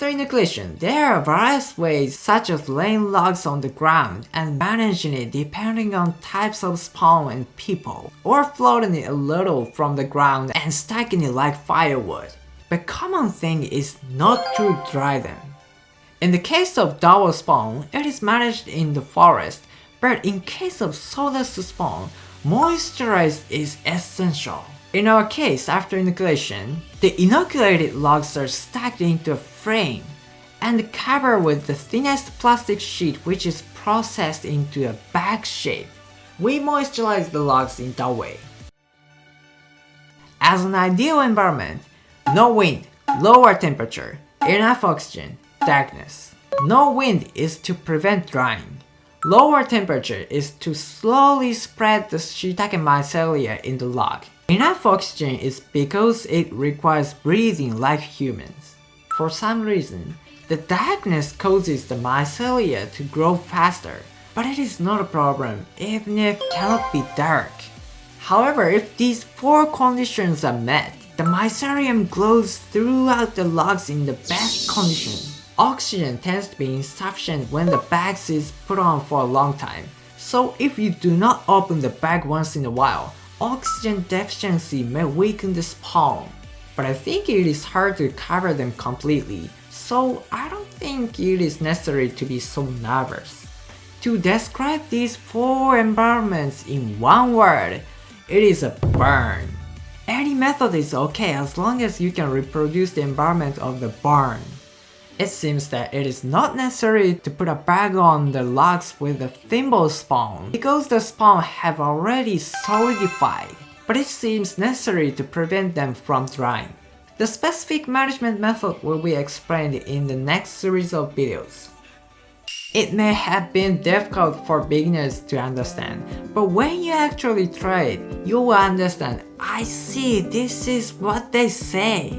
After inoculation, there are various ways such as laying logs on the ground and managing it depending on types of spawn and people, or floating it a little from the ground and stacking it like firewood. The common thing is not to dry them. In the case of DOVA spawn, it is managed in the forest, but in case of sawdust spawn, moisturize is essential. In our case, after inoculation, the inoculated logs are stacked into a frame and covered with the thinnest plastic sheet which is processed into a bag shape. We moisturize the logs in that way. As an ideal environment, no wind, lower temperature, enough oxygen, darkness. No wind is to prevent drying. Lower temperature is to slowly spread the shiitake mycelia in the log. Enough oxygen is because it requires breathing like humans. For some reason, the darkness causes the mycelia to grow faster, but it is not a problem even if it cannot be dark. However, if these 4 conditions are met, the mycelium grows throughout the logs in the best condition. Oxygen tends to be insufficient when the bag is put on for a long time, so if you do not open the bag once in a while, oxygen deficiency may weaken the spawn. But I think it is hard to cover them completely, so I don't think it is necessary to be so nervous. To describe these 4 environments in one word, it is a burn. Any method is okay as long as you can reproduce the environment of the burn. It seems that it is not necessary to put a bag on the logs with the thimble spawn because the spawn have already solidified, but it seems necessary to prevent them from drying. The specific management method will be explained in the next series of videos. It may have been difficult for beginners to understand, but when you actually try it, you will understand, I see, this is what they say.